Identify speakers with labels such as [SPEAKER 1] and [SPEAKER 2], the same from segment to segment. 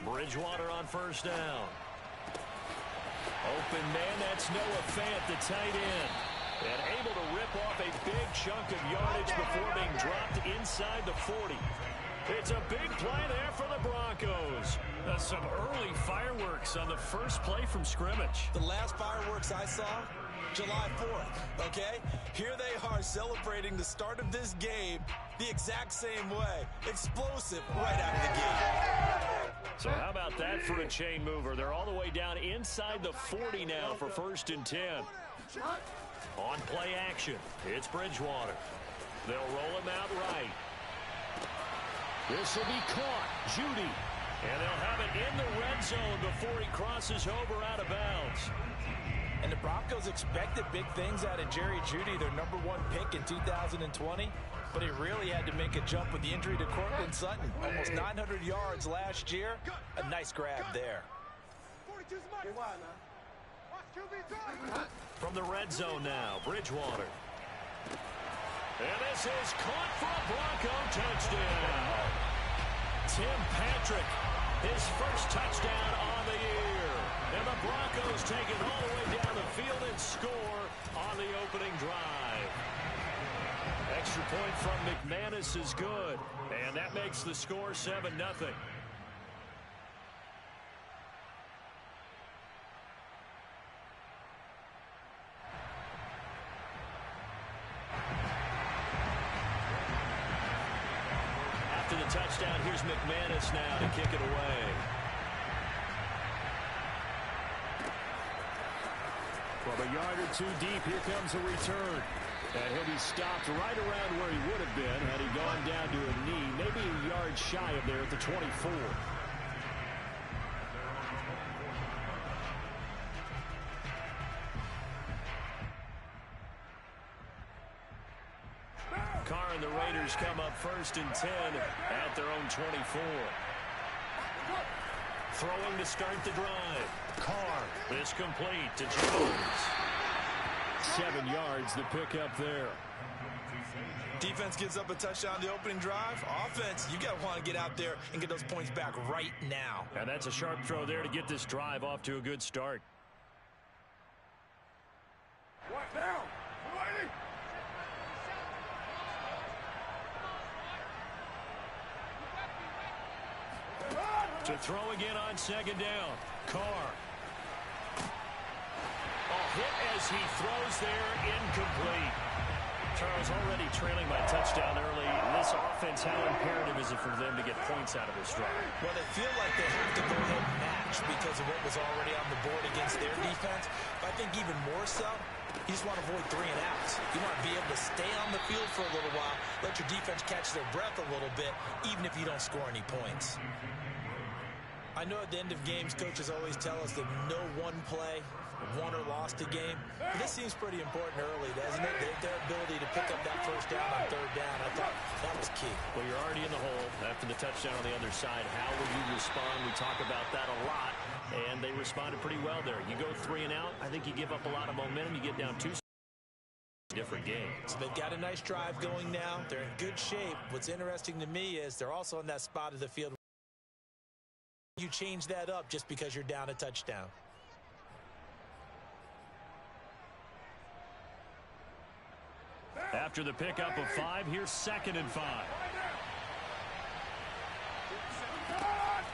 [SPEAKER 1] Bridgewater on first down. Open man, that's Noah Fant, the tight end. And able to rip off a big chunk of yardage before being dropped inside the 40. It's a big play there for the Broncos. Some early fireworks on the first play from scrimmage.
[SPEAKER 2] The last fireworks I saw, July 4th, okay? Here they are celebrating the start of this game the exact same way. Explosive right out of the gate.
[SPEAKER 1] So how about that for a chain mover? They're all the way down inside the 40 now for 1st and 10. On play action, it's Bridgewater. They'll roll him out right. This will be caught. Judy. And they'll have it in the red zone before he crosses over out of bounds.
[SPEAKER 2] And the Broncos expected big things out of Jerry Judy, their #1 pick in 2020. But he really had to make a jump with the injury to Cortland Sutton. Almost 900 yards last year. A nice grab there.
[SPEAKER 1] From the red zone now, Bridgewater. And this is caught for a Bronco touchdown. Tim Patrick, his first touchdown on the year. And the Broncos take it all the way down the field and score on the opening drive. Extra point from McManus is good. And that makes the score 7-0. After the touchdown, here's McManus now to kick it away. From a yard or two deep, here comes a return. And he'll be stopped right around where he would have been had he gone down to a knee, maybe a yard shy of there at the 24. Carr and the Raiders come up 1st and 10 at their own 24. Throwing to start the drive. Carr, this complete to Jones. 7 yards, the pickup there.
[SPEAKER 2] Defense gives up a touchdown the opening drive. Offense, you got to want to get out there and get those points back right now.
[SPEAKER 1] And that's a sharp throw there to get this drive off to a good start. To throw again on 2nd down. Carr. Hit as he throws there, incomplete. Charles already trailing by touchdown early. This offense, how imperative is it for them to get points out of this drive?
[SPEAKER 2] Well, they feel like they have to go ahead and match because of what was already on the board against their defense. But I think even more so, you just want to avoid 3 and outs. You want to be able to stay on the field for a little while, let your defense catch their breath a little bit, even if you don't score any points. I know at the end of games, coaches always tell us that no one play won or lost a game. But this seems pretty important early, doesn't it? Their ability to pick up that 1st down on 3rd down, I thought that was key.
[SPEAKER 1] Well, you're already in the hole after the touchdown on the other side. How will you respond? We talk about that a lot, and they responded pretty well there. You go 3 and out, I think you give up a lot of momentum. You get down 2. Different game.
[SPEAKER 2] So they've got a nice drive going now. They're in good shape. What's interesting to me is they're also in that spot of the field. You change that up just because you're down a touchdown.
[SPEAKER 1] After the pickup of 5, here's 2nd and 5.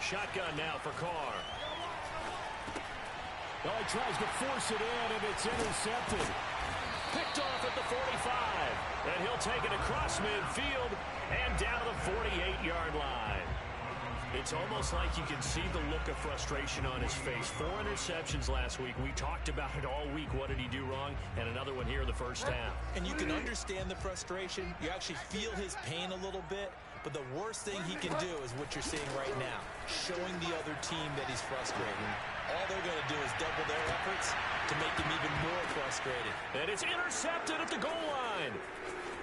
[SPEAKER 1] Shotgun now for Carr. Oh, he tries to force it in, and it's intercepted. Picked off at the 45. And he'll take it across midfield and down to the 48-yard line. It's almost like you can see the look of frustration on his face. 4 interceptions last week. We talked about it all week. What did he do wrong? And another one here in the 1st half.
[SPEAKER 2] And you can understand the frustration. You actually feel his pain a little bit. But the worst thing he can do is what you're seeing right now, showing the other team that he's frustrated. All they're going to do is double their efforts to make him even more frustrated.
[SPEAKER 1] And it's intercepted at the goal line.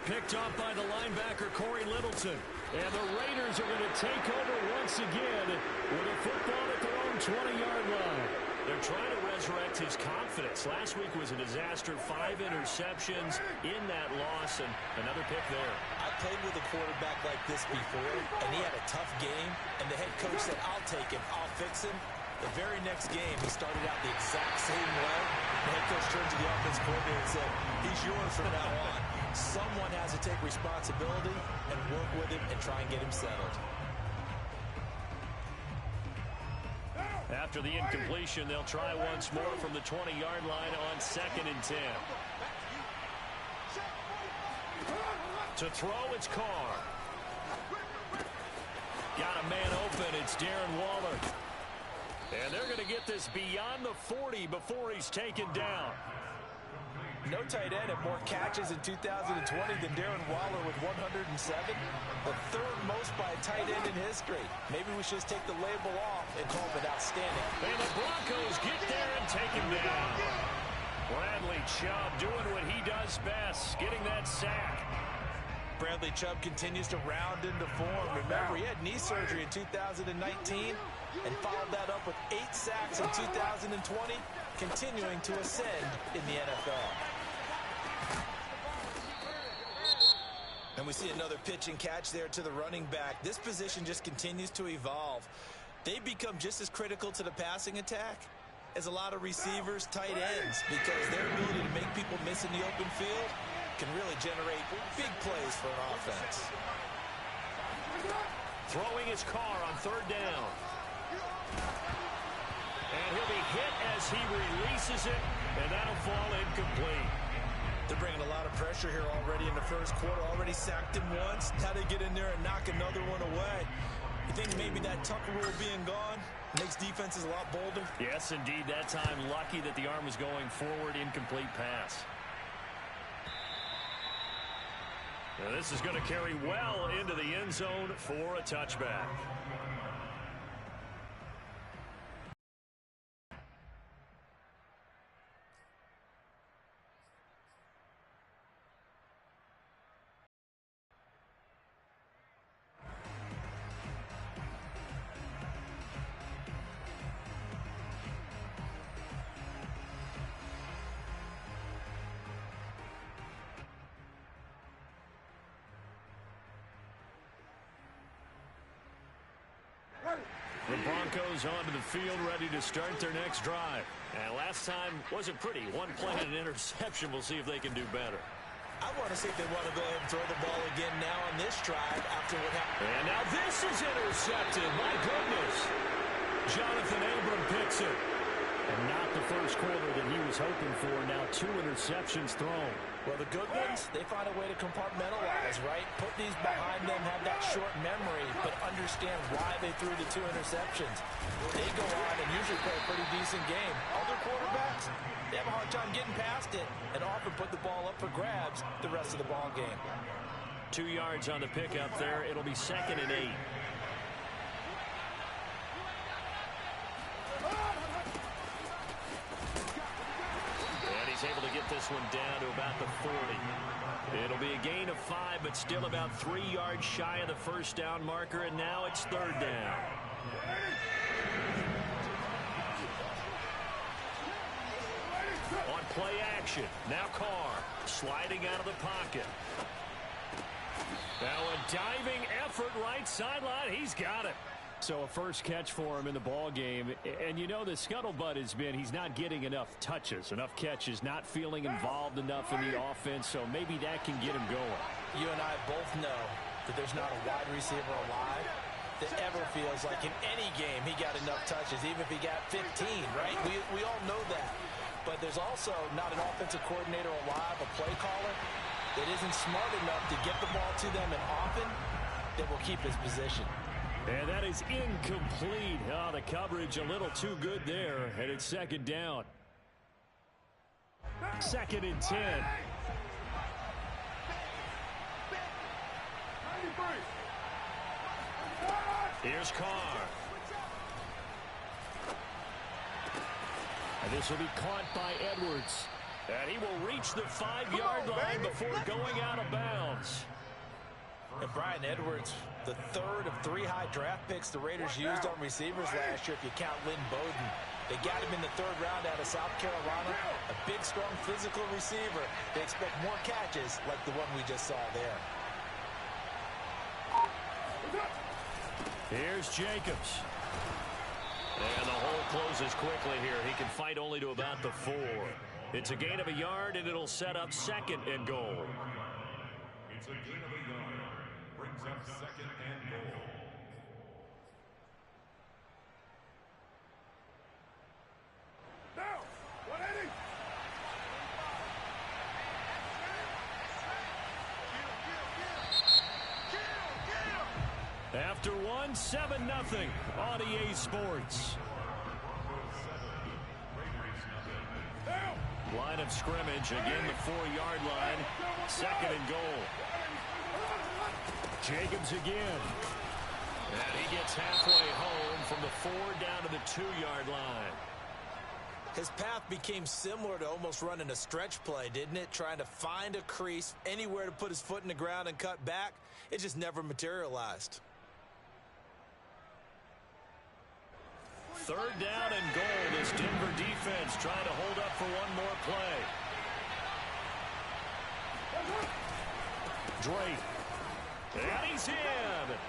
[SPEAKER 1] Picked off by the linebacker, Corey Littleton. And the Raiders are going to take over once again with a football at their own 20-yard line. They're trying to resurrect his confidence. Last week was a disaster. 5 interceptions in that loss, and another pick there.
[SPEAKER 2] I played with a quarterback like this before, and he had a tough game, and the head coach said, I'll take him, I'll fix him. The very next game, he started out the exact same way. The head coach turned to the offense coordinator and said, he's yours from now on. Someone has to take responsibility and work with him and try and get him settled.
[SPEAKER 1] After the incompletion, they'll try once more from the 20-yard line on 2nd and 10. To throw, it's Carr. Got a man open. It's Darren Waller. And they're going to get this beyond the 40 before he's taken down.
[SPEAKER 2] No tight end had more catches in 2020 than Darren Waller with 107. The 3rd most by a tight end in history. Maybe we should just take the label off and call it outstanding.
[SPEAKER 1] And the Broncos get there and take him down. Bradley Chubb doing what he does best, getting that sack.
[SPEAKER 2] Bradley Chubb continues to round into form. Remember, he had knee surgery in 2019 and followed that up with 8 sacks in 2020, continuing to ascend in the NFL. And we see another pitch and catch there to the running back. This position just continues to evolve. They become just as critical to the passing attack as a lot of receivers, tight ends, because their ability to make people miss in the open field can really generate big plays for an offense.
[SPEAKER 1] Throwing his Carr on 3rd down. And he'll be hit as he releases it, and that'll fall incomplete.
[SPEAKER 2] They're bringing a lot of pressure here already in the first quarter. Already sacked him once. How to get in there and knock another one away. You think maybe that Tucker rule being gone makes defenses a lot bolder?
[SPEAKER 1] Yes, indeed. That time, lucky that the arm was going forward. Incomplete pass. Now this is going to carry well into the end zone for a touchback. The Broncos onto the field, ready to start their next drive. And last time wasn't pretty. One play and an interception. We'll see if they can do better.
[SPEAKER 2] I want to see if they want to go ahead and throw the ball again now on this drive after what happened.
[SPEAKER 1] And now this is intercepted. My goodness. Jonathan Abram picks it. And not the first quarter that he was hoping for. Now 2 interceptions thrown.
[SPEAKER 2] Well, the good ones, they find a way to compartmentalize, right? Put these behind them, have that short memory, but understand why they threw the 2 interceptions. They go on and usually play a pretty decent game. Other quarterbacks, they have a hard time getting past it and often put the ball up for grabs the rest of the ball game.
[SPEAKER 1] 2 yards on the pickup there. It'll be 2nd and 8. Able to get this one down to about the 40. It'll be a gain of 5, but still about 3 yards shy of the first down marker, and now it's 3rd down. On play action, now Carr sliding out of the pocket. Now a diving effort right sideline. He's got it. So a first catch for him in the ball game. And you know the scuttlebutt has been he's not getting enough touches, enough catches, not feeling involved enough in the offense. So maybe that can get him going.
[SPEAKER 2] You and I both know that there's not a wide receiver alive that ever feels like in any game he got enough touches, even if he got 15, right? We all know that. But there's also not an offensive coordinator alive, a play caller, that isn't smart enough to get the ball to them and often that will keep his position.
[SPEAKER 1] And that is incomplete. Oh, the coverage a little too good there. And it's 2nd down. 2nd and 10. Here's Carr. And this will be caught by Edwards. And he will reach the 5-yard line before going out of bounds.
[SPEAKER 2] And Brian Edwards, the third of 3 high draft picks the Raiders used on receivers last year, if you count Lynn Bowden. They got him in the 3rd round out of South Carolina. A big, strong, physical receiver. They expect more catches like the one we just saw there.
[SPEAKER 1] Here's Jacobs. And the hole closes quickly here. He can fight only to about the 4. It's a gain of a yard, and it'll set up 2nd and goal.
[SPEAKER 3] It's a gain of a yard. Brings up 2nd and goal. Now, 180.
[SPEAKER 1] After 1, 7-0 on EA Sports. Line of scrimmage, again the 4-yard line. 2nd and goal. Jacobs again. And he gets halfway home from the 4 down to the 2-yard line.
[SPEAKER 2] His path became similar to almost running a stretch play, didn't it? Trying to find a crease, anywhere to put his foot in the ground and cut back. It just never materialized.
[SPEAKER 1] 3rd down and goal. This Denver defense trying to hold up for one more play. Drake. And he's in.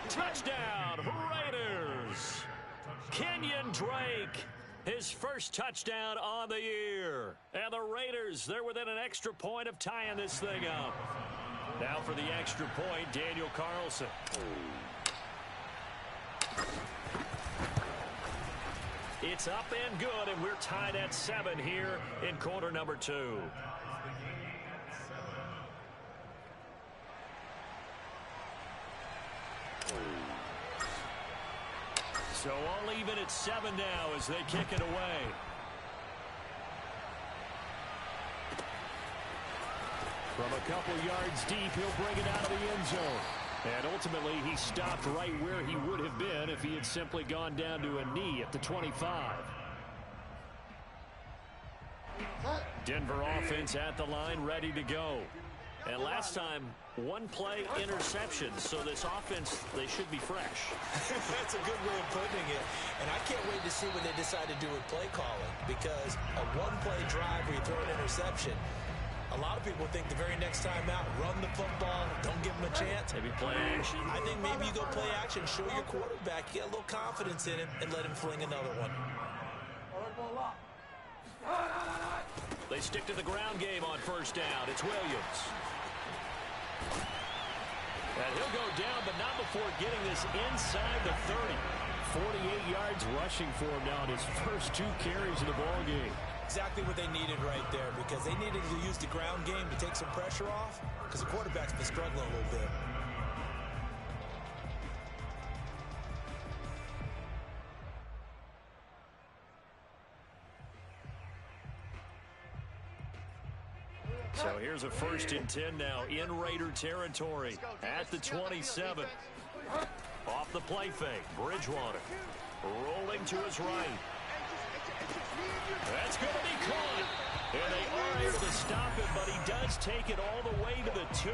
[SPEAKER 1] Touchdown, Raiders. Kenyon Drake, his first touchdown on the year. And the Raiders, they're within an extra point of tying this thing up. Now for the extra point, Daniel Carlson. It's up and good, and we're tied at 7 here in quarter number 2. So all even at 7 now as they kick it away. From a couple yards deep, he'll bring it out of the end zone. And ultimately, he stopped right where he would have been if he had simply gone down to a knee at the 25. Denver offense at the line, ready to go. And last time, 1 play interception. So this offense, they should be fresh.
[SPEAKER 2] That's a good way of putting it. And I can't wait to see what they decide to do with play calling. Because a 1-play drive where you throw an interception, a lot of people think the very next time out, run the football, don't give him a chance.
[SPEAKER 1] Maybe play action.
[SPEAKER 2] I think maybe you go play action, show your quarterback, get a little confidence in him, and let him fling another one.
[SPEAKER 1] They stick to the ground game on 1st down. It's Williams. And he'll go down, but not before getting this inside the 30. 48 yards rushing for him now in his first 2 carries of the ball game.
[SPEAKER 2] Exactly what they needed right there, because they needed to use the ground game to take some pressure off, because the quarterback's been struggling a little bit.
[SPEAKER 1] So here's a 1st and 10 now in Raider territory at the 27. Off the play fake, Bridgewater rolling to his right. That's going to be caught. And they are able to stop him, but he does take it all the way to the 2.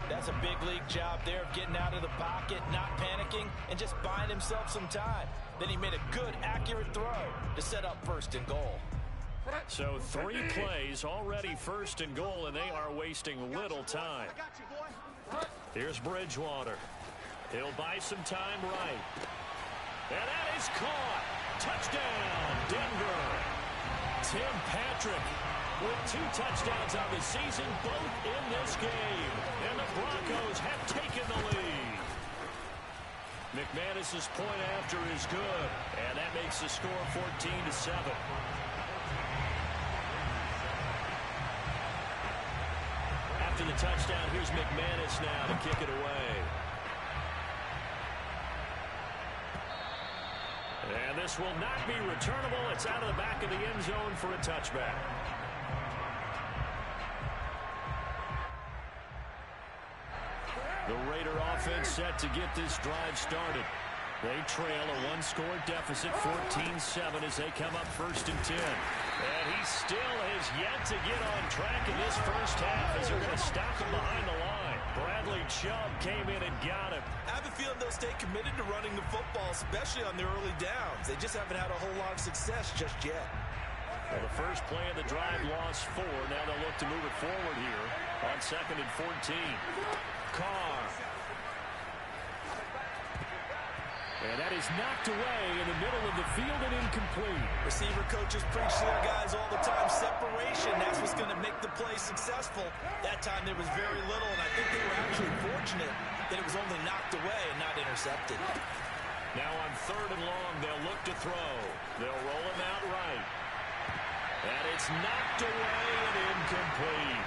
[SPEAKER 2] That's a big league job there of getting out of the pocket, not panicking, and just buying himself some time. Then he made a good, accurate throw to set up 1st and goal.
[SPEAKER 1] So 3 plays, already 1st and goal, and they are wasting little time. Here's Bridgewater. He'll buy some time right. And that is caught. Touchdown, Denver. Tim Patrick with 2 touchdowns on the season, both in this game. And the Broncos have taken the lead. McManus's point after is good, and that makes the score 14-7. After the touchdown, here's McManus now to kick it away. And this will not be returnable. It's out of the back of the end zone for a touchback. The Raider offense set to get this drive started. They trail a one-score deficit, 14-7, as they come up 1st and 10. And he still has yet to get on track in this first half as they're going to stop him behind the line. Bradley Chubb came in and got him.
[SPEAKER 2] I have a feeling they'll stay committed to running the football, especially on their early downs. They just haven't had a whole lot of success just yet.
[SPEAKER 1] Well, the first play of the drive lost 4. Now they'll look to move it forward here on 2nd and 14. Carr. And that is knocked away in the middle of the field and incomplete.
[SPEAKER 2] Receiver coaches preach to their guys all the time. Separation, that's what's going to make the play successful. That time there was very little, and I think they were actually fortunate that it was only knocked away and not intercepted.
[SPEAKER 1] Now on 3rd and long, they'll look to throw. They'll roll him out right. And it's knocked away and incomplete.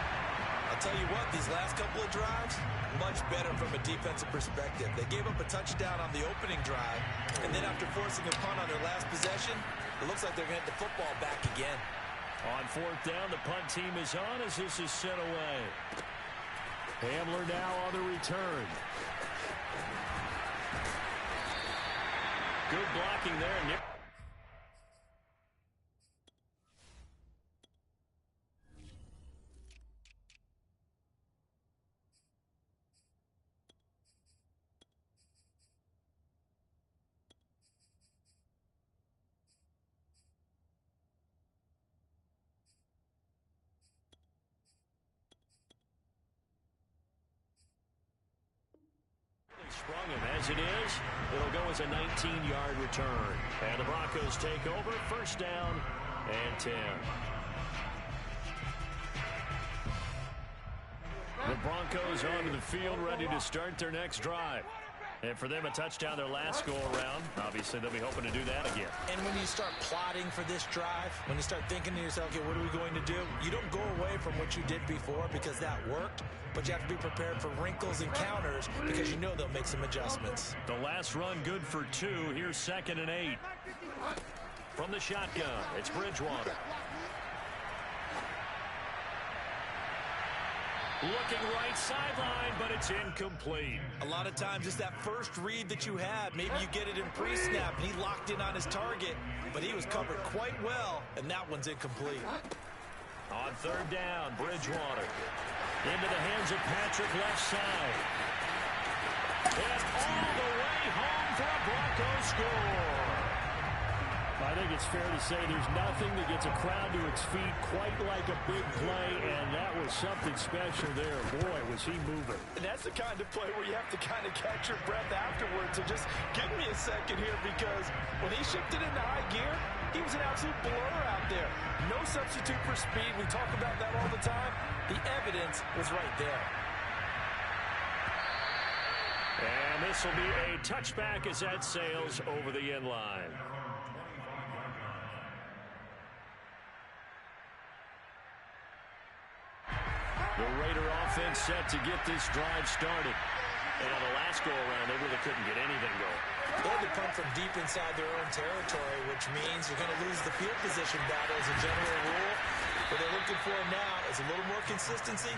[SPEAKER 2] I'll tell you what, these last couple of drives, much better from a defensive perspective. They gave up a touchdown on the opening drive, and then after forcing a punt on their last possession, it looks like they're going to get the football back again.
[SPEAKER 1] On 4th down, the punt team is on as this is sent away. Hamler now on the return. Good blocking there. Sprung him as it is. It'll go as a 19-yard return. And the Broncos take over. 1st down and 10. The Broncos onto the field, ready to start their next drive. And for them, a touchdown their last go-around. Obviously, they'll be hoping to do that again.
[SPEAKER 2] And when you start plotting for this drive, when you start thinking to yourself, okay, what are we going to do? You don't go away from what you did before because that worked, but you have to be prepared for wrinkles and counters because you know they'll make some adjustments.
[SPEAKER 1] The last run good for 2. Here's 2nd and 8. From the shotgun, it's Bridgewater. Looking right sideline, but it's incomplete.
[SPEAKER 2] A lot of times it's that first read that you had. Maybe you get it in pre-snap, and he locked in on his target, but he was covered quite well, and that one's incomplete.
[SPEAKER 1] On 3rd down, Bridgewater. Into the hands of Patrick, left side. And all the way home for a Broncos score. I think it's fair to say there's nothing that gets a crowd to its feet quite like a big play, and that was something special there. Boy, was he moving.
[SPEAKER 2] And that's the kind of play where you have to kind of catch your breath afterwards. So just give me a second here, because when he shifted into high gear, he was an absolute blur out there. No substitute for speed. We talk about that all the time. The evidence was right there.
[SPEAKER 1] And this will be a touchback as that sails over the end line. The Raider offense set to get this drive started. And on the last go-around, they really couldn't get anything going.
[SPEAKER 2] They had to punt from deep inside their own territory, which means you're going to lose the field position battle as a general rule. What they're looking for now is a little more consistency,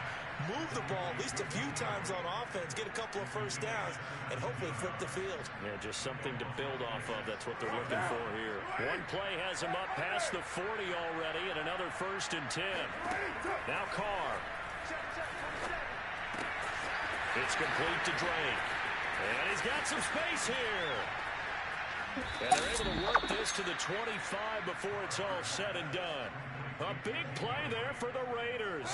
[SPEAKER 2] move the ball at least a few times on offense, get a couple of first downs, and hopefully flip the field.
[SPEAKER 1] Yeah, just something to build off of. That's what they're looking for here. One play has them up past the 40 already, and another 1st and 10. Now Carr. It's complete to Drake. And he's got some space here. And they're able to work this to the 25 before it's all said and done. A big play there for the Raiders.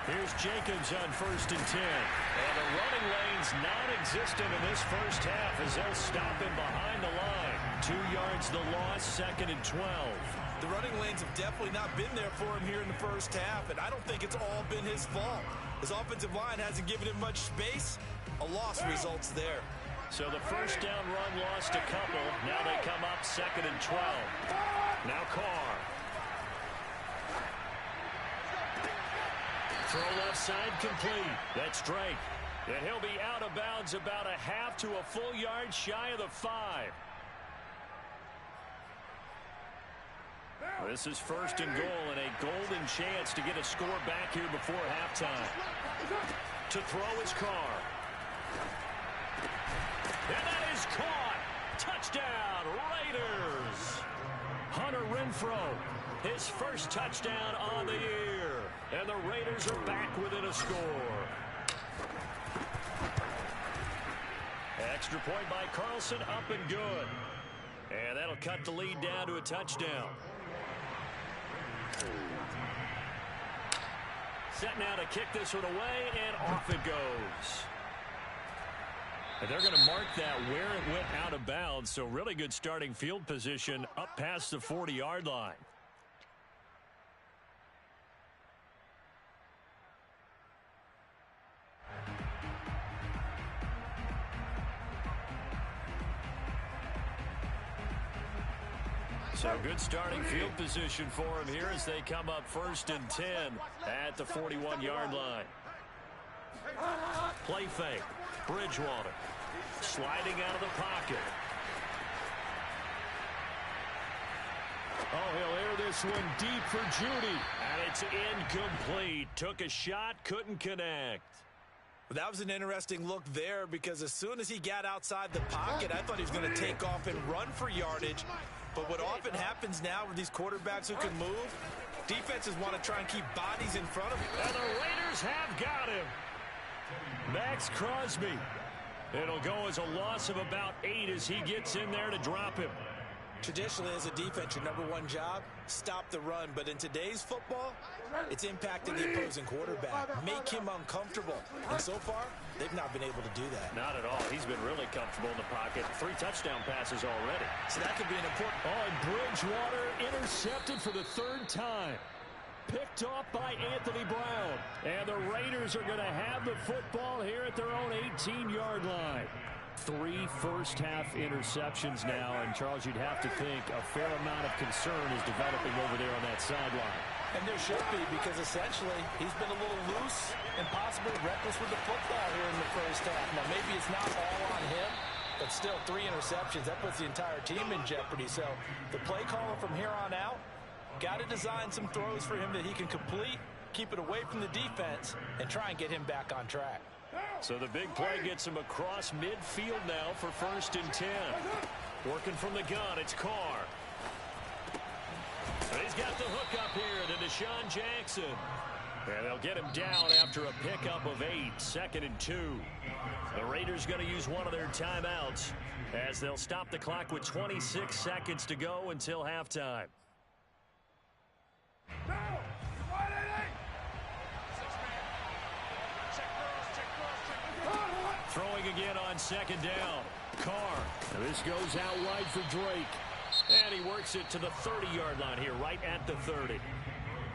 [SPEAKER 1] Here's Jacobs on 1st and 10. And the running lane's non-existent in this first half as they'll stop him behind the line. 2 yards the loss, 2nd and 12.
[SPEAKER 2] The running lanes have definitely not been there for him here in the first half, and I don't think it's all been his fault. His offensive line hasn't given him much space. A loss results there.
[SPEAKER 1] So the first down run lost a couple. Now they come up 2nd and 12. Now Carr. Throw left side complete. That's Drake. And he'll be out of bounds about a half to a full yard shy of the 5. This is first and goal and a golden chance to get a score back here before halftime. To throw his Carr. And that is caught. Touchdown, Raiders. Hunter Renfrow, his first touchdown on the year. And the Raiders are back within a score. Extra point by Carlson, up and good. And that'll cut the lead down to a touchdown. Set now to kick this one away, and off it goes. And they're going to mark that where it went out of bounds, so really good starting field position up past the 40-yard line. So good starting field position for him here as they come up first and 10 at the 41-yard line. Play fake. Bridgewater sliding out of the pocket. Oh, he'll air this one deep for Judy. And it's incomplete. Took a shot, couldn't connect.
[SPEAKER 2] That was an interesting look there because as soon as he got outside the pocket, I thought he was going to take off and run for yardage. But what often happens now with these quarterbacks who can move, defenses want to try and keep bodies in front of him.
[SPEAKER 1] And the Raiders have got him. Max Crosby. It'll go as a loss of about 8 as he gets in there to drop him.
[SPEAKER 2] Traditionally, as a defense, your number one job, stop the run. But in today's football, it's impacting the opposing quarterback. Make him uncomfortable. And so far, they've not been able to do that.
[SPEAKER 1] Not at all. He's been really comfortable in the pocket. 3 touchdown passes already.
[SPEAKER 2] So that could be an important...
[SPEAKER 1] Oh, and Bridgewater intercepted for the 3rd time. Picked off by Anthony Brown. And the Raiders are going to have the football here at their own 18-yard line. 3 first-half interceptions now, and Charles, you'd have to think a fair amount of concern is developing over there on that sideline.
[SPEAKER 2] And there should be, because essentially he's been a little loose and possibly reckless with the football here in the first half. Now, maybe it's not all on him, but still 3 interceptions. That puts the entire team in jeopardy. So the play caller from here on out got to design some throws for him that he can complete, keep it away from the defense, and try and get him back on track.
[SPEAKER 1] So the big play gets him across midfield now for first and 10. Working from the gun, it's Carr. And he's got the hook up here to Deshaun Jackson. And they'll get him down after a pickup of 8, 2nd and 2. The Raiders going to use one of their timeouts as they'll stop the clock with 26 seconds to go until halftime. Throwing again on 2nd down. Carr. Now this goes out wide for Drake. And he works it to the 30-yard line here, right at the 30.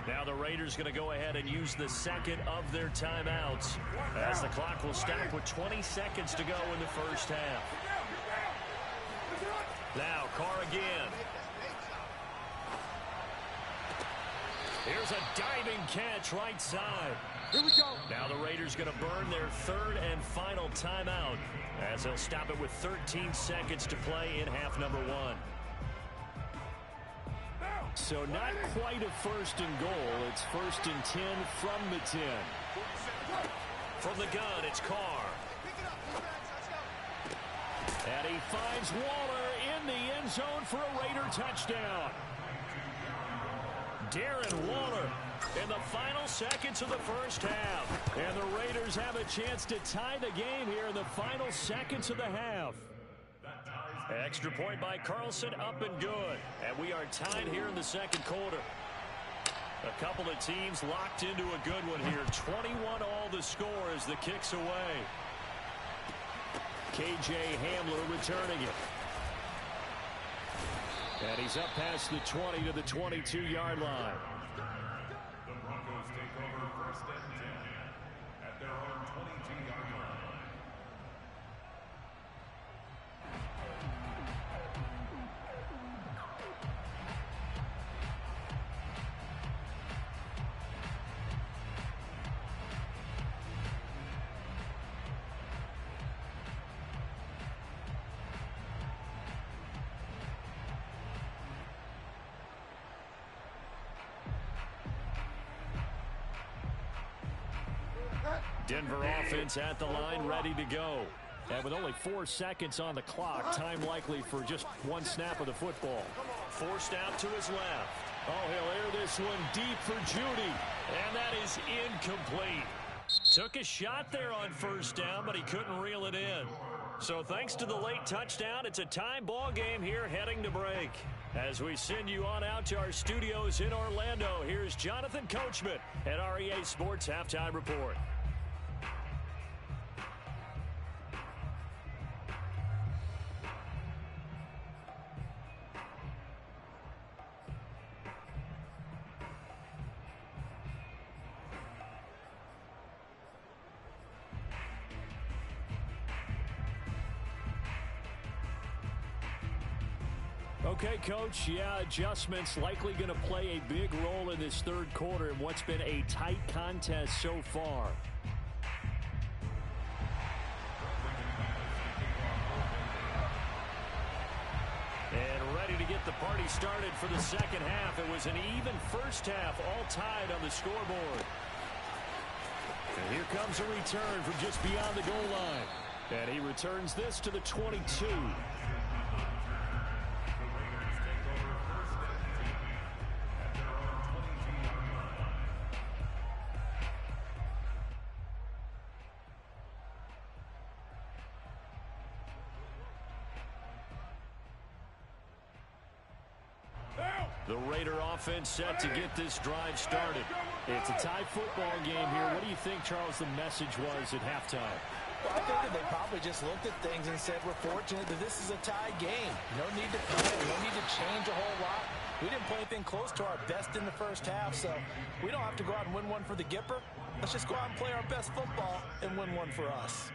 [SPEAKER 1] Now the Raiders going to go ahead and use the 2nd of their timeouts as the clock will stop with 20 seconds to go in the first half. Now Carr again. Here's a diving catch right side. Here we go. Now the Raiders going to burn their 3rd and final timeout as they'll stop it with 13 seconds to play in half number 1. So not quite a first and goal. It's first and 10 from the 10. From the gun, it's Carr. And he finds Waller in the end zone for a Raider touchdown. Darren Waller in the final seconds of the first half. And the Raiders have a chance to tie the game here in the final seconds of the half. Extra point by Carlson, up and good. And we are tied here in the 2nd quarter. A couple of teams locked into a good one here. 21 all the score as the kick's away. K.J. Hamler returning it. And he's up past the 20 to the 22-yard line.
[SPEAKER 3] The Broncos take over first and 10 at their own 22-yard line.
[SPEAKER 1] Denver offense at the line, ready to go. And with only 4 seconds on the clock, time likely for just one snap of the football. Forced out to his left. Oh, he'll air this one deep for Judy. And that is incomplete. Took a shot there on first down, but he couldn't reel it in. So thanks to the late touchdown, it's a tie ball game here heading to break. As we send you on out to our studios in Orlando, here's Jonathan Coachman at REA Sports Halftime Report. Okay, Coach, yeah, adjustments likely going to play a big role in this third quarter in what's been a tight contest so far. And ready to get the party started for the second half. It was an even first half, all tied on the scoreboard. And here comes a return from just beyond the goal line. And he returns this to the 22. The Raider offense set to get this drive started. It's a tie football game here. What do you think, Charles, the message was at halftime?
[SPEAKER 2] Well, I think that they probably just looked at things and said, we're fortunate that this is a tie game. No need to panic. No need to change a whole lot. We didn't play anything close to our best in the first half, so we don't have to go out and win one for the Gipper. Let's just go out and play our best football and win one for us.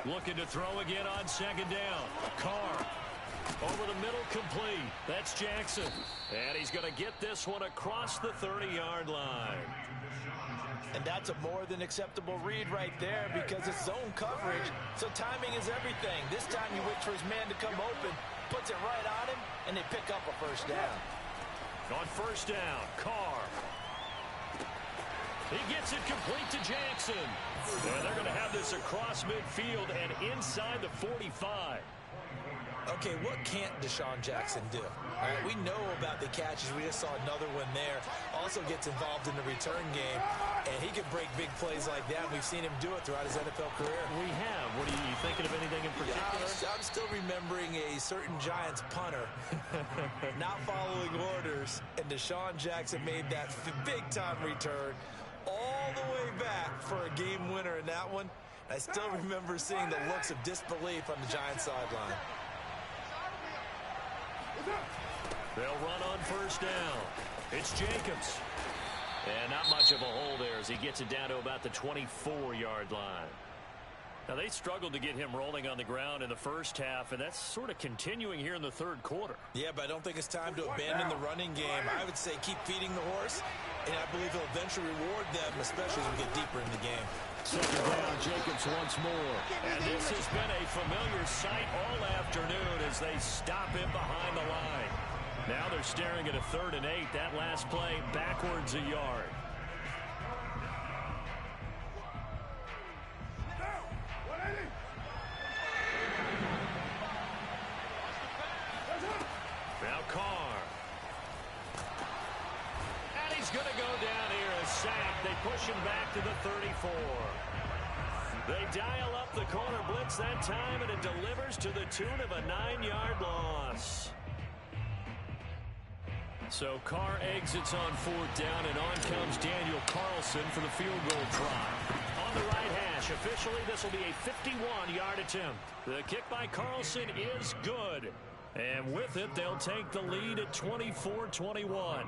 [SPEAKER 1] Looking to throw again on second down. Carr over the middle, complete. That's Jackson. And he's going to get this one across the 30-yard line.
[SPEAKER 2] And that's a more than acceptable read right there because it's zone coverage, so timing is everything. This time you wait for his man to come open, puts it right on him, and they pick up a first down.
[SPEAKER 1] On first down, Carr. He gets it complete to Jackson. And they're going to have this across midfield and inside the 45.
[SPEAKER 2] Okay, what can't Deshaun Jackson do? We know about the catches. We just saw another one there. Also gets involved in the return game, and he can break big plays like that. We've seen him do it throughout his NFL career.
[SPEAKER 1] We have. What are you thinking of anything in particular?
[SPEAKER 2] Yeah, I'm still remembering a certain Giants punter not following orders, and Deshaun Jackson made that big-time return all the way back for a game winner in that one. I still remember seeing the looks of disbelief on the Giants sideline.
[SPEAKER 1] They'll run on first down. It's Jacobs. And not much of a hole there as he gets it down to about the 24-yard line. Now, they struggled to get him rolling on the ground in the first half, and that's sort of continuing here in the third quarter.
[SPEAKER 2] Yeah, but I don't think it's time to abandon the running game. I would say keep feeding the horse, and I believe he'll eventually reward them, especially as we get deeper in the game.
[SPEAKER 1] Second down, Jacobs once more. And this has been a familiar sight all afternoon as they stop him behind the line. Now they're staring at a 3rd and 8. That last play backwards a yard. Now Carr. And he's going to go down here, a sack. They push him back to the 34. They dial up the corner blitz that time, and it delivers to the tune of a 9-yard loss. So Carr exits on 4th down, and on comes Daniel Carlson for the field goal try. On the right hash, officially this will be a 51-yard attempt. The kick by Carlson is good. And with it, they'll take the lead at 24-21.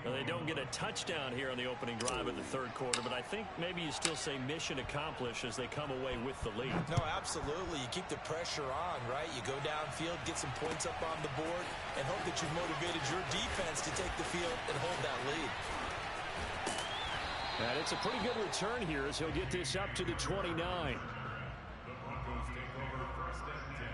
[SPEAKER 1] Well, they don't get a touchdown here on the opening drive of the third quarter, but I think maybe you still say mission accomplished as they come away with the lead.
[SPEAKER 2] No, absolutely. You keep the pressure on, right? You go downfield, get some points up on the board, and hope that you've motivated your defense to take the field and hold that lead.
[SPEAKER 1] And it's a pretty good return here as he'll get this up to the 29.
[SPEAKER 3] The Broncos take over 1st and 10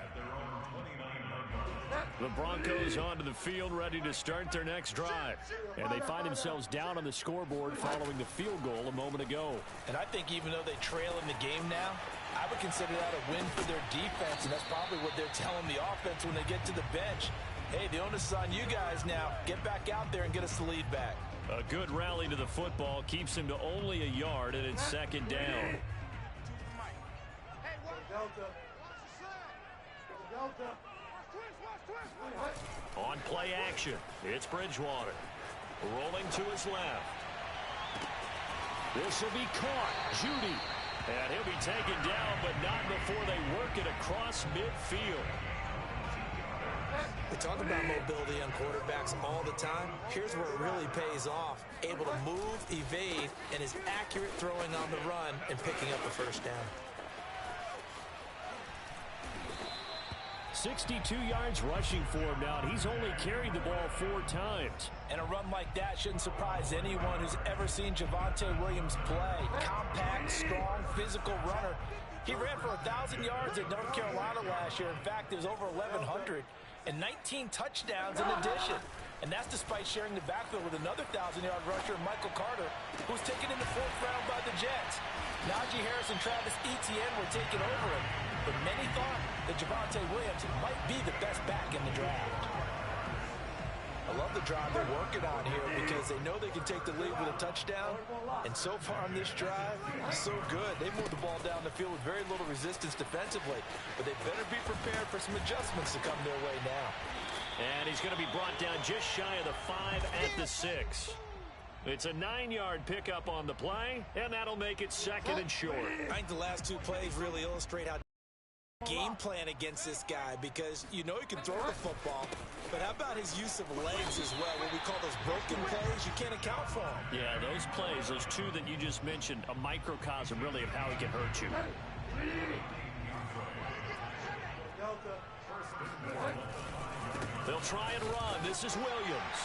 [SPEAKER 3] at their own 29-yard line.
[SPEAKER 1] The Broncos onto the field ready to start their next drive. And they find themselves down on the scoreboard following the field goal a moment ago.
[SPEAKER 2] And I think even though they trail in the game now, I would consider that a win for their defense, and that's probably what they're telling the offense when they get to the bench. Hey, the onus is on you guys now. Get back out there and get us the lead back.
[SPEAKER 1] A good rally to the football keeps him to only a yard, and it's second down. On play action, it's Bridgewater. Rolling to his left. This will be caught. Judy. And he'll be taken down, but not before they work it across midfield.
[SPEAKER 2] We talk about mobility on quarterbacks all the time. Here's where it really pays off. Able to move, evade, and is accurate throwing on the run and picking up the first down.
[SPEAKER 1] 62 yards rushing for him now, and he's only carried the ball 4 times.
[SPEAKER 2] And a run like that shouldn't surprise anyone who's ever seen Javonte Williams play. Compact, strong, physical runner. He ran for 1,000 yards at North Carolina last year. In fact, it was over 1,100 and 19 touchdowns in addition. And that's despite sharing the backfield with another 1,000-yard rusher, Michael Carter, who was taken in the 4th round by the Jets. Najee Harris and Travis Etienne were taking over him, but many thought that Javonte Williams might be the best back in the draft. I love the drive they're working on here because they know they can take the lead with a touchdown. And so far on this drive, so good. They moved the ball down the field with very little resistance defensively, but they better be prepared for some adjustments to come their way now.
[SPEAKER 1] And he's going to be brought down just shy of the 5 at the 6. It's a 9-yard pickup on the play, and that'll make it second and short.
[SPEAKER 2] I think the last 2 plays really illustrate how game plan against this guy, because you know he can throw the football, but how about his use of legs as well? What we call those broken plays, you can't account for them.
[SPEAKER 1] Yeah, those plays, those 2 that you just mentioned, a microcosm really of how he can hurt you. They'll try and run. This is Williams.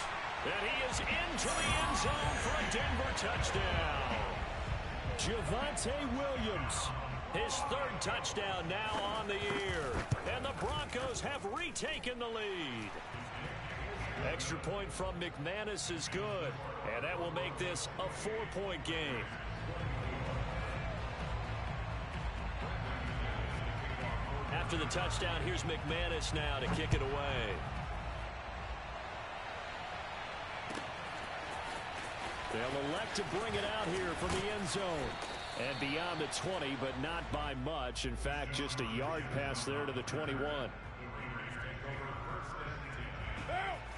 [SPEAKER 1] And he is into the end zone for a Denver touchdown. Javonte Williams, his 3rd touchdown now on the year. And the Broncos have retaken the lead. Extra point from McManus is good. And that will make this a 4-point game. After the touchdown, here's McManus now to kick it away. They'll elect to bring it out here from the end zone. And beyond the 20, but not by much. In fact, just a yard pass there to the 21.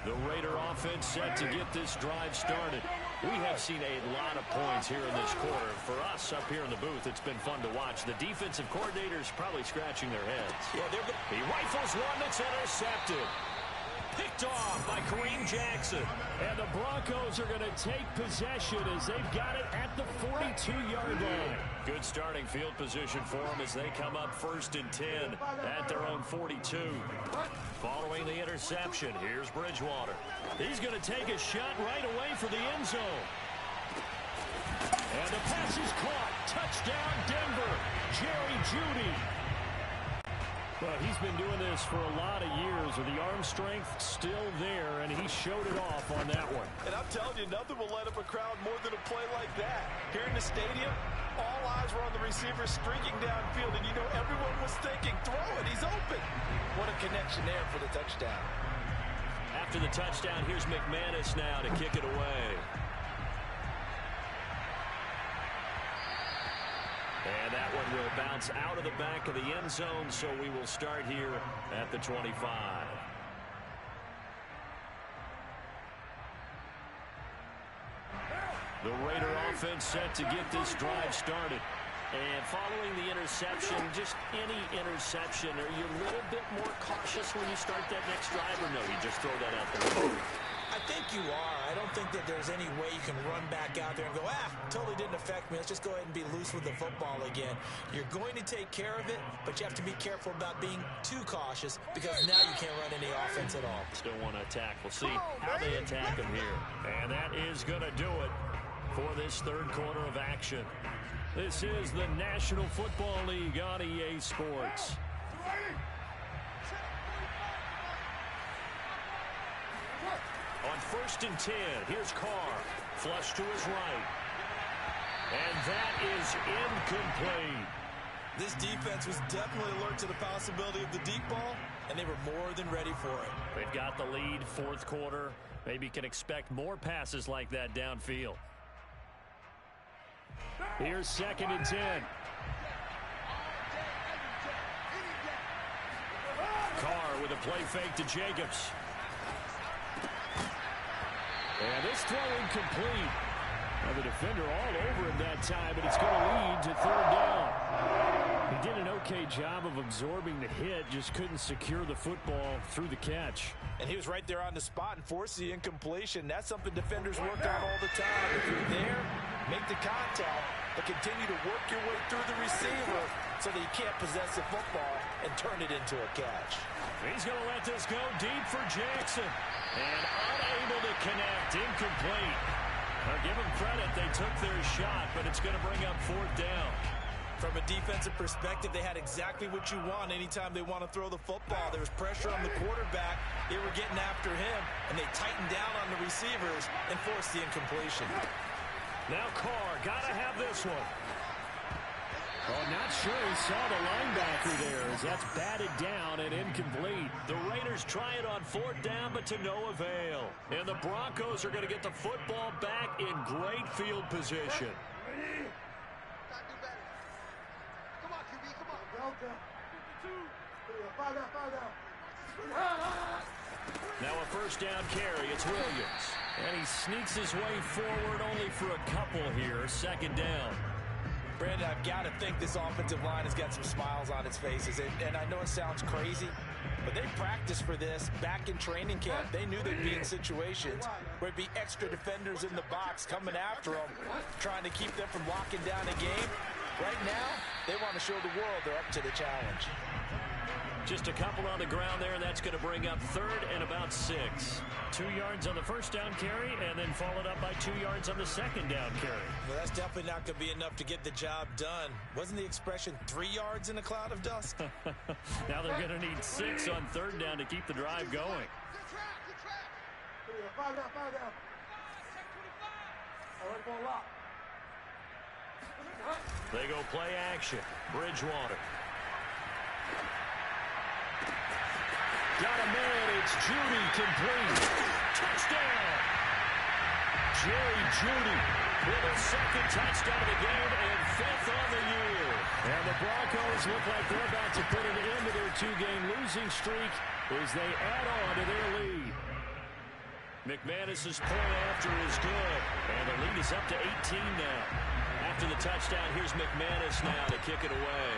[SPEAKER 1] The Raider offense set to get this drive started. We have seen a lot of points here in this quarter. For us up here in the booth, it's been fun to watch. The defensive coordinators probably scratching their heads.
[SPEAKER 2] Yeah,
[SPEAKER 1] he rifles one that's intercepted. Picked off by Kareem Jackson. And the Broncos are going to take possession as they've got it at the 42-yard line. Good starting field position for them as they come up 1st and 10 at their own 42. Following the interception, here's Bridgewater. He's going to take a shot right away for the end zone. And the pass is caught. Touchdown, Denver. Jerry Jeudy. Well, he's been doing this for a lot of years with the arm strength still there, and he showed it off on that one.
[SPEAKER 2] And I'm telling you, nothing will light up a crowd more than a play like that. Here in the stadium, all eyes were on the receiver streaking downfield, and you know everyone was thinking, throw it, he's open. What a connection there for the touchdown.
[SPEAKER 1] After the touchdown, here's McManus now to kick it away. And that one will bounce out of the back of the end zone, so we will start here at the 25. The Raider offense set to get this drive started. And following the interception, just any interception, are you a little bit more cautious when you start that next drive, or no, you just throw that out there?
[SPEAKER 2] I think you are. I don't think that there's any way you can run back out there and go, totally didn't affect me. Let's just go ahead and be loose with the football again. You're going to take care of it, but you have to be careful about being too cautious because now you can't run any offense at all.
[SPEAKER 1] Still want to attack. We'll see how they attack him here. And that is going to do it for this 3rd quarter of action. This is the National Football League on EA Sports. On 1st and 10, here's Carr. Flush to his right. And that is incomplete.
[SPEAKER 2] This defense was definitely alert to the possibility of the deep ball, and they were more than ready for it.
[SPEAKER 1] They've got the lead, 4th quarter. Maybe can expect more passes like that downfield. Here's 2nd and 10. Carr with a play fake to Jacobs. And this throw incomplete. Now the defender all over him that time, but it's going to lead to 3rd down. He did an okay job of absorbing the hit, just couldn't secure the football through the catch.
[SPEAKER 2] And he was right there on the spot and forced the incompletion. That's something defenders work on all the time. If you're there, make the contact, but continue to work your way through the receiver so that you can't possess the football and turn it into a catch.
[SPEAKER 1] He's going to let this go deep for Jackson. And unable to connect, incomplete. Now give them credit, they took their shot, but it's going to bring up 4th down.
[SPEAKER 2] From a defensive perspective, they had exactly what you want anytime they want to throw the football. There was pressure on the quarterback. They were getting after him, and they tightened down on the receivers and forced the incompletion.
[SPEAKER 1] Now Carr, got to have this one.
[SPEAKER 4] Oh, not sure he saw the linebacker there as that's batted down and incomplete.
[SPEAKER 1] The Raiders try it on 4th down, but to no avail. And the Broncos are going to get the football back in great field position. Now a 1st down carry, it's Williams.
[SPEAKER 4] And he sneaks his way forward only for a couple here. 2nd down.
[SPEAKER 2] Brandon, I've got to think this offensive line has got some smiles on its faces. And I know it sounds crazy, but they practiced for this back in training camp. They knew they'd be in situations where it'd be extra defenders in the box coming after them, trying to keep them from locking down a game. Right now, they want to show the world they're up to the challenge.
[SPEAKER 1] Just a couple on the ground there, and that's going to bring up 3rd and about 6.
[SPEAKER 4] 2 yards on the 1st down carry, and then followed up by 2 yards on the 2nd down carry.
[SPEAKER 2] Well, that's definitely not going to be enough to get the job done. Wasn't the expression 3 yards in a cloud of dust?
[SPEAKER 4] Now they're going to need 6 on 3rd down to keep the drive going.
[SPEAKER 1] They go play action. Bridgewater.
[SPEAKER 4] Got a man, it's Judy, complete.
[SPEAKER 1] Touchdown! Jerry Judy with his 2nd touchdown of the game and 5th on the year.
[SPEAKER 4] And the Broncos look like they're about to put an end to their 2-game losing streak as they add on to their lead.
[SPEAKER 1] McManus's point after is good, and the lead is up to 18 now. After the touchdown, here's McManus now to kick it away.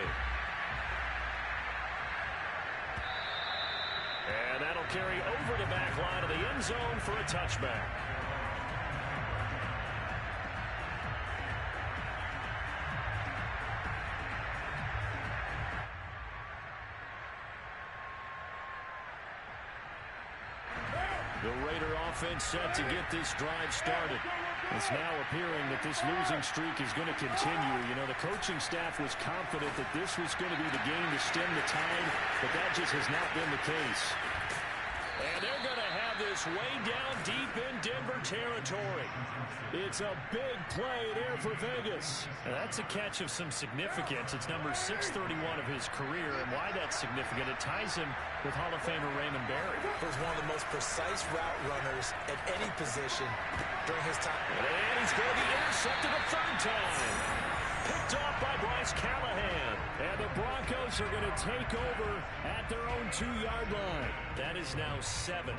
[SPEAKER 1] And that'll carry over the back line of the end zone for a touchback. The Raider offense set to get this drive started.
[SPEAKER 4] It's now appearing that this losing streak is going to continue. You know, the coaching staff was confident that this was going to be the game to stem the tide, but that just has not been the case.
[SPEAKER 1] And they're going to have this way down deep in Denver territory.
[SPEAKER 4] It's a big play there for Vegas.
[SPEAKER 1] And that's a catch of some significance. It's number 631 of his career, and why that's significant, it ties him with Hall of Famer Raymond Barry.
[SPEAKER 2] He was one of the most precise route runners at any position during his time.
[SPEAKER 1] And he's going to be intercepted a 3rd time. Picked off by Bryce Callahan.
[SPEAKER 4] And the Broncos are going to take over at their own 2-yard line.
[SPEAKER 1] That is now 7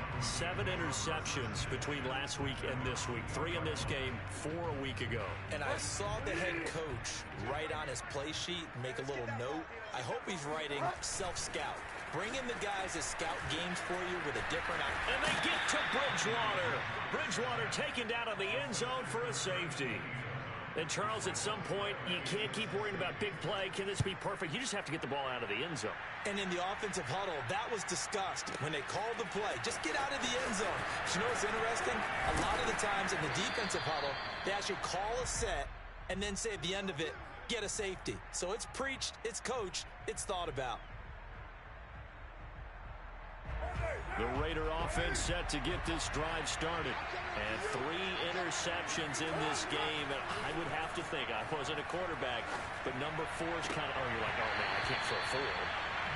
[SPEAKER 1] interceptions between last week and this week. 3 in this game, 4 a week ago.
[SPEAKER 2] And I saw the head coach write on his play sheet, make a little note. I hope he's writing self-scout. Bring in the guys that scout games for you with a different eye.
[SPEAKER 1] And they get to Bridgewater. Bridgewater taken down on the end zone for a safety. And, Charles, at some point, you can't keep worrying about big play. Can this be perfect? You just have to get the ball out of the end zone.
[SPEAKER 2] And in the offensive huddle, that was discussed when they called the play. Just get out of the end zone. But you know what's interesting? A lot of the times in the defensive huddle, they actually call a set and then say at the end of it, get a safety. So it's preached, it's coached, it's thought about.
[SPEAKER 4] The Raider offense set to get this drive started.
[SPEAKER 1] And 3 interceptions in this game. And I would have to think, I wasn't a quarterback, but number 4 is kind of, oh, you're like, oh, man, I can't throw 4.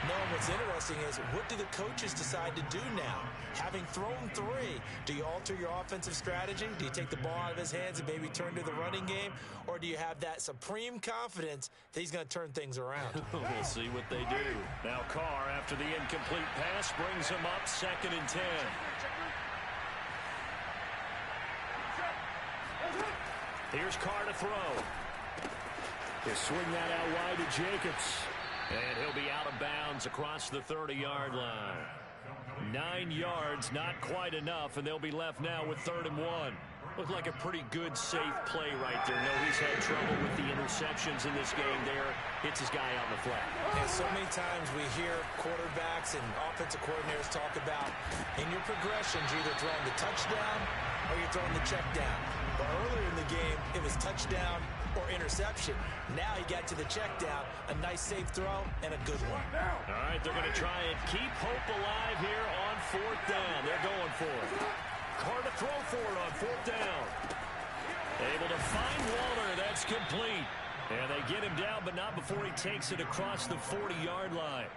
[SPEAKER 2] No, what's interesting is, what do the coaches decide to do now? Having thrown 3, do you alter your offensive strategy? Do you take the ball out of his hands and maybe turn to the running game? Or do you have that supreme confidence that he's going to turn things around?
[SPEAKER 1] We'll see what they do.
[SPEAKER 4] Now Carr, after the incomplete pass, brings him up 2nd and 10. Here's Carr to throw. He'll swing that out wide to Jacobs. And he'll be out of bounds across the 30-yard line. 9 yards, not quite enough, and they'll be left now with 3rd and 1. Looked like a pretty good, safe play right there. No, he's had trouble with the interceptions in this game there. Hits his guy out in the flat.
[SPEAKER 2] And so many times we hear quarterbacks and offensive coordinators talk about, in your progressions, you're either throwing the touchdown or you're throwing the check down. But earlier in the game, it was touchdown or interception. Now he got to the check down, a nice safe throw, and a good one.
[SPEAKER 1] All right, they're going to try and keep hope alive here on 4th down. They're going for it. Carr to throw for it on 4th down. Able to find Walter. That's complete. And they get him down, but not before he takes it across the 40-yard line.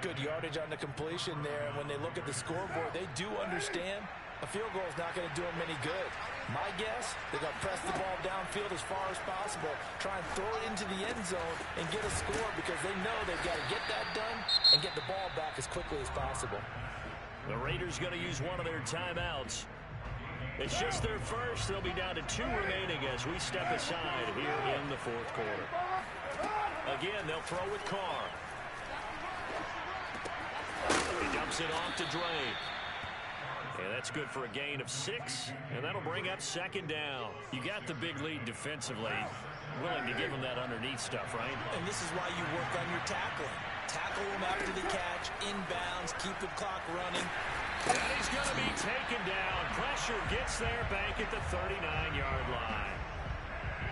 [SPEAKER 2] Good yardage on the completion there. And when they look at the scoreboard, they do understand a field goal is not going to do them any good. My guess, they're going to press the ball downfield as far as possible, try and throw it into the end zone and get a score, because they know they've got to get that done and get the ball back as quickly as possible.
[SPEAKER 1] The Raiders going to use one of their timeouts. It's just their first. They'll be down to 2 remaining as we step aside here in the 4th quarter. Again, they'll throw with Carr. He dumps it off to Dre. And that's good for a gain of 6, and that'll bring up 2nd down. You got the big lead defensively. Willing to give them that underneath stuff, right?
[SPEAKER 2] And this is why you work on your tackling. Tackle them after the catch, inbounds, keep the clock running.
[SPEAKER 1] And he's going to be taken down. Pressure gets there back at the 39-yard line.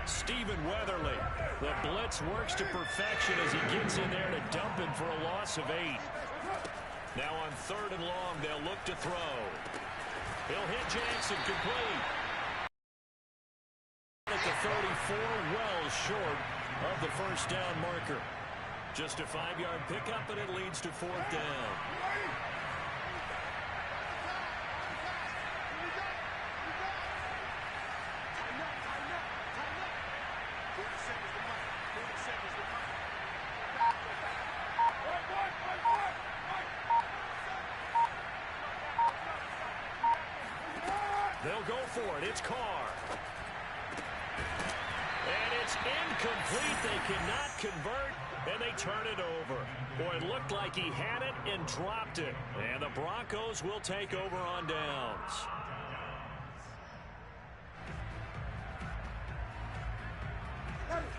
[SPEAKER 1] Stephen Weatherly. The blitz works to perfection as he gets in there to dump him for a loss of 8. Now on 3rd and long, they'll look to throw. He'll hit Jackson complete. At the 34, well short of the 1st down marker. Just a 5-yard pickup, and it leads to 4th down. They'll go for it. It's Carr. And it's incomplete. They cannot convert, and they turn it over. Boy, it looked like he had it and dropped it. And the Broncos will take over on downs.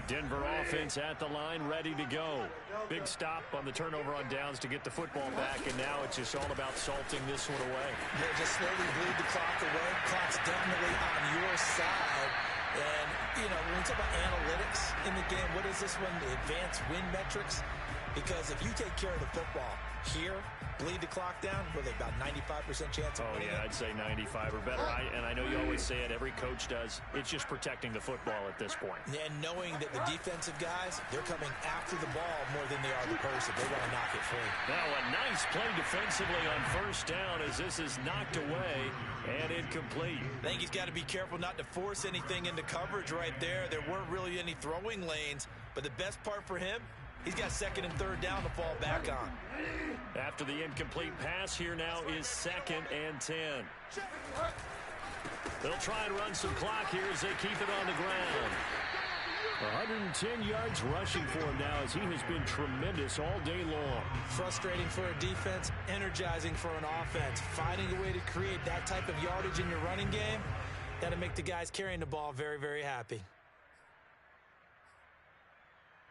[SPEAKER 1] Denver offense at the line, ready to go. Big stop on the turnover on downs to get the football back, and now it's just all about salting this one away.
[SPEAKER 2] Yeah, just slowly bleed the clock away. Clock's definitely on your side. And, you know, when we talk about analytics in the game, what is this one? The advanced win metrics? Because if you take care of the football here, bleed the clock down, really about 95% chance of winning.
[SPEAKER 4] I'd say 95 or better. And I know you always say it, every coach does. It's just protecting the football at this point.
[SPEAKER 2] And knowing that the defensive guys, they're coming after the ball more than they are the person. They want to knock it free.
[SPEAKER 1] Now a nice play defensively on 1st down as this is knocked away and incomplete.
[SPEAKER 2] I think he's got to be careful not to force anything into coverage right there. There weren't really any throwing lanes, but the best part for him, he's got 2nd and 3rd down to fall back on.
[SPEAKER 1] After the incomplete pass, here now is 2nd and 10. They'll try and run some clock here as they keep it on the ground.
[SPEAKER 4] 110 yards rushing for him now as he has been tremendous all day long.
[SPEAKER 2] Frustrating for a defense, energizing for an offense. Finding a way to create that type of yardage in your running game, that'll make the guys carrying the ball very, very happy.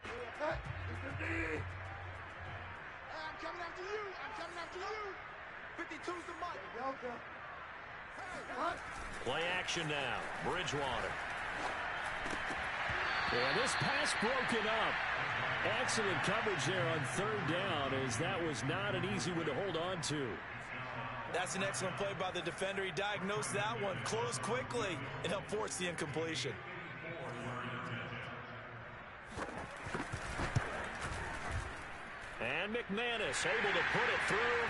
[SPEAKER 5] I'm coming after you. I'm coming after you. 52's the mic.
[SPEAKER 1] Play action now. Bridgewater.
[SPEAKER 4] And this pass broken up. Excellent coverage there on 3rd down, as that was not an easy one to hold on to.
[SPEAKER 2] That's an excellent play by the defender. He diagnosed that one, closed quickly, and helped force the incompletion.
[SPEAKER 4] And McManus able to put it through.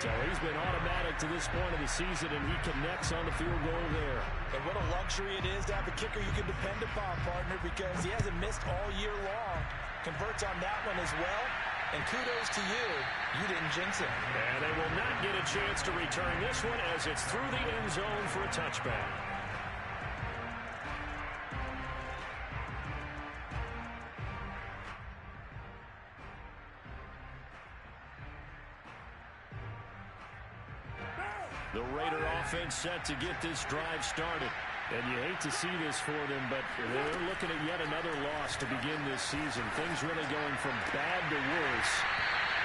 [SPEAKER 4] So he's been automatic to this point of the season, and he connects on the field goal there.
[SPEAKER 2] And what a luxury it is to have a kicker you can depend upon, partner, because he hasn't missed all year long. Converts on that one as well. And kudos to you. You didn't jinx it.
[SPEAKER 4] And they will not get a chance to return this one as it's through the end zone for a touchback. The Raider offense set to get this drive started. And you hate to see this for them, but they're looking at yet another loss to begin this season. Things really going from bad to worse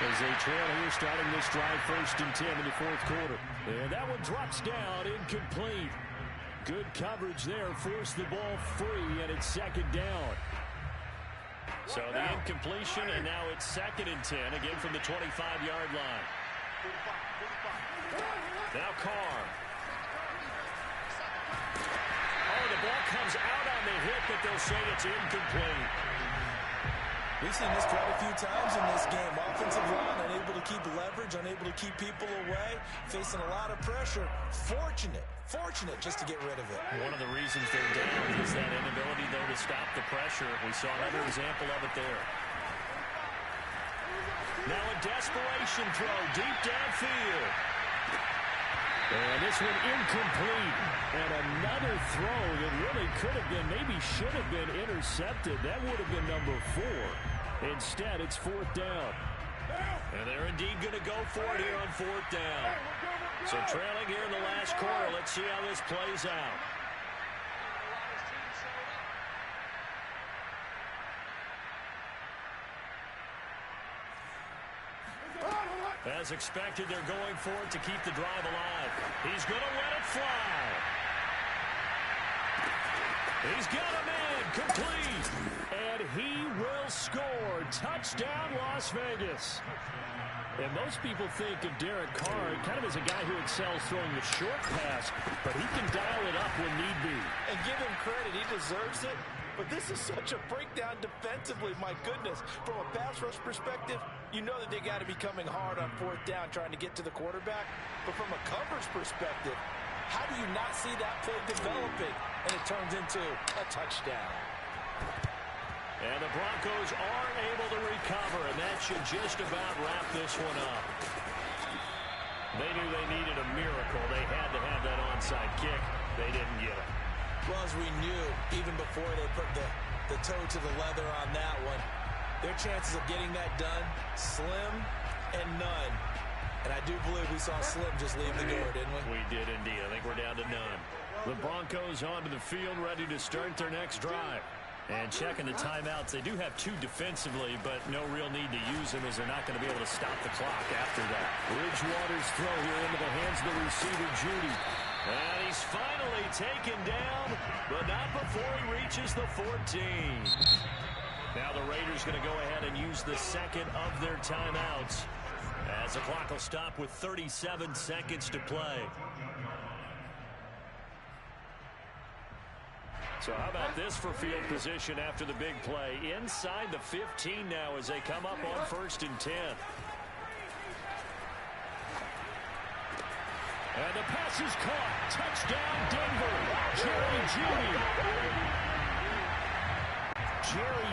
[SPEAKER 4] as they trail here starting this drive 1st and 10 in the 4th quarter. And that one drops down, incomplete. Good coverage there, forced the ball free, and it's 2nd down. So the incompletion, and now it's 2nd and 10, again from the 25-yard line. Now Carr. Oh, the ball comes out on the hit, but they'll say it's incomplete.
[SPEAKER 2] We've seen this quite a few times in this game. Offensive line unable to keep leverage, unable to keep people away, facing a lot of pressure. Fortunate just to get rid of it.
[SPEAKER 4] One of the reasons they're down is that inability, though, to stop the pressure. We saw another example of it there. Now a desperation throw deep downfield. And this one incomplete. And another throw that really could have been, maybe should have been intercepted. That would have been number 4. Instead, it's 4th down. And they're indeed going to go for it here on 4th down. So trailing here in the last quarter. Let's see how this plays out. As expected, they're going for it to keep the drive alive. He's going to let it fly. He's got a man complete. And he will score. Touchdown, Las Vegas. And most people think of Derek Carr kind of as a guy who excels throwing the short pass, but he can dial it up when need be.
[SPEAKER 2] And give him credit. He deserves it. But this is such a breakdown defensively, my goodness. From a pass rush perspective, you know that they got to be coming hard on 4th down trying to get to the quarterback. But from a coverage perspective, how do you not see that play developing? And it turns into a touchdown.
[SPEAKER 4] And the Broncos are able to recover, and that should just about wrap this one up. They knew they needed a miracle. They had to have that onside kick. They didn't get it.
[SPEAKER 2] Well, as we knew, even before they put the toe to the leather on that one, their chances of getting that done, slim and none. And I do believe we saw Slim just leave the door, didn't we?
[SPEAKER 4] We did indeed. I think we're down to none. The Broncos onto the field, ready to start their next drive. And checking the timeouts, they do have 2 defensively, but no real need to use them as they're not going to be able to stop the clock after that. Bridgewater's throw here into the hands of the receiver, Judy. And he's finally taken down, but not before he reaches the 14. Now the Raiders going to go ahead and use the 2nd of their timeouts as the clock will stop with 37 seconds to play. So how about this for field position after the big play? Inside the 15 now as they come up on 1st and 10. And the pass is caught. Touchdown, Denver. Jerry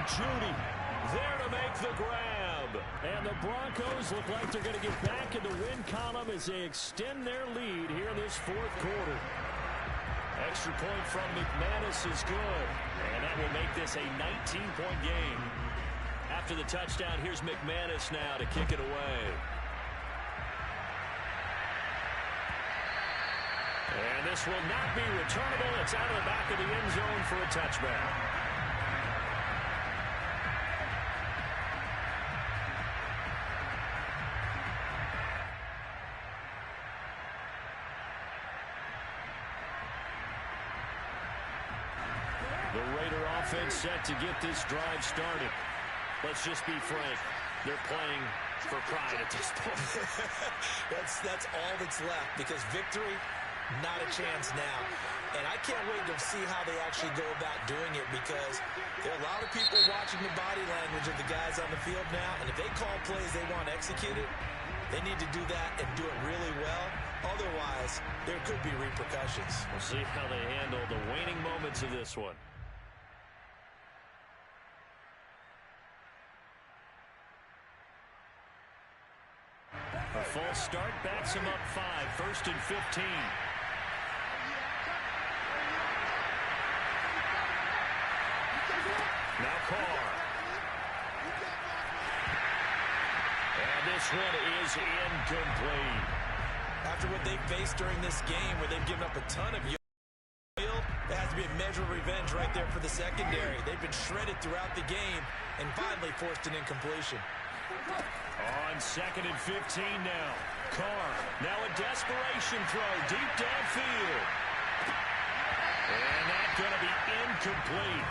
[SPEAKER 4] Jeudy there to make the grab. And the Broncos look like they're going to get back in the win column as they extend their lead here in this 4th quarter. Extra point from McManus is good. And that will make this a 19-point game. After the touchdown, here's McManus now to kick it away. And this will not be returnable. It's out of the back of the end zone for a touchback. The Raider offense set to get this drive started. Let's just be frank. They're playing for pride at this point.
[SPEAKER 2] That's all that's left, because victory, not a chance now. And I can't wait to see how they actually go about doing it, because there are a lot of people watching the body language of the guys on the field now, and if they call plays they want executed, they need to do that and do it really well. Otherwise, there could be repercussions.
[SPEAKER 4] We'll see how they handle the waning moments of this one. A false start backs him up 5, 1st and 15. Now Carr. And this one is incomplete.
[SPEAKER 2] After what they faced during this game, where they've given up a ton of field, there has to be a measure of revenge right there for the secondary. They've been shredded throughout the game and finally forced an incompletion.
[SPEAKER 4] On 2nd and 15 now. Carr, now a desperation throw deep downfield. And that's going to be incomplete.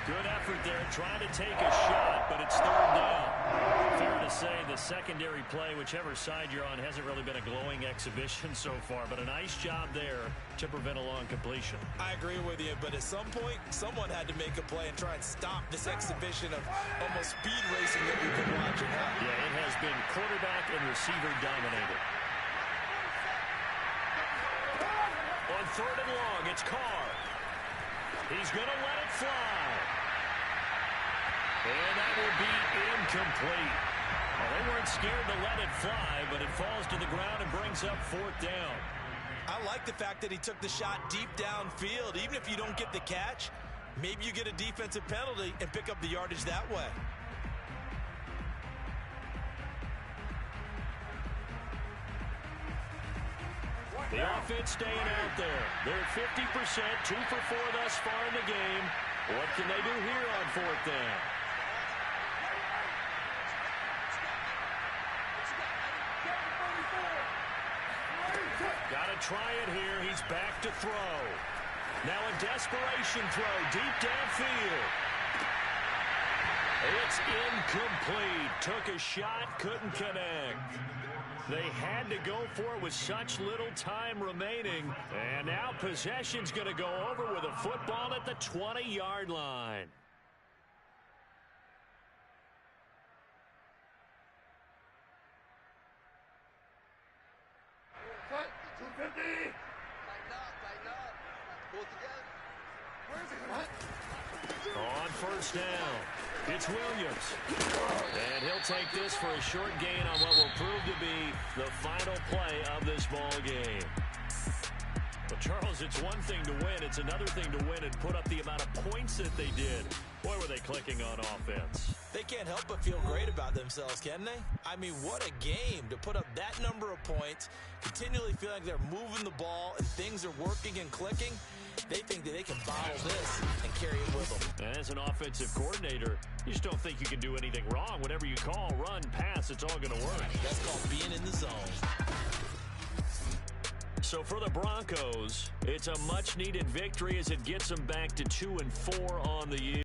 [SPEAKER 4] Good effort there, trying to take a shot, but it's 3rd down. Fair to say the secondary play, whichever side you're on, hasn't really been a glowing exhibition so far, but a nice job there to prevent a long completion.
[SPEAKER 2] I agree with you, but at some point, someone had to make a play and try and stop this exhibition of almost speed racing that we've been watching. Huh?
[SPEAKER 4] Yeah, it has been quarterback and receiver dominated. On 3rd and long, it's Carr. He's going to let it fly. And that will be incomplete. Well, they weren't scared to let it fly, but it falls to the ground and brings up 4th down.
[SPEAKER 2] I like the fact that he took the shot deep downfield. Even if you don't get the catch, maybe you get a defensive penalty and pick up the yardage that way.
[SPEAKER 4] The offense staying out there. They're at 50%, 2 for 4 thus far in the game. What can they do here on 4th down? Got to try it here. He's back to throw. Now a desperation throw deep downfield. It's incomplete. Took a shot, couldn't connect. They had to go for it with such little time remaining. And now possession's going to go over with a football at the 20-yard line.
[SPEAKER 5] Cut. 250. Tighten up. Pull together. Where's it?
[SPEAKER 4] On 1st down, it's Williams. And he'll take this for a short gain on what will prove to be the final play of this ball game. But, Charles, it's one thing to win. It's another thing to win and put up the amount of points that they did. Boy, were they clicking on offense.
[SPEAKER 2] They can't help but feel great about themselves, can they? I mean, what a game to put up that number of points, continually feeling like they're moving the ball and things are working and clicking. They think that they can bottle this and carry it with them.
[SPEAKER 4] And as an offensive coordinator, you just don't think you can do anything wrong. Whatever you call, run, pass, it's all going to work.
[SPEAKER 2] That's called being in the zone.
[SPEAKER 4] So for the Broncos, it's a much-needed victory as it gets them back to 2-4 on the year.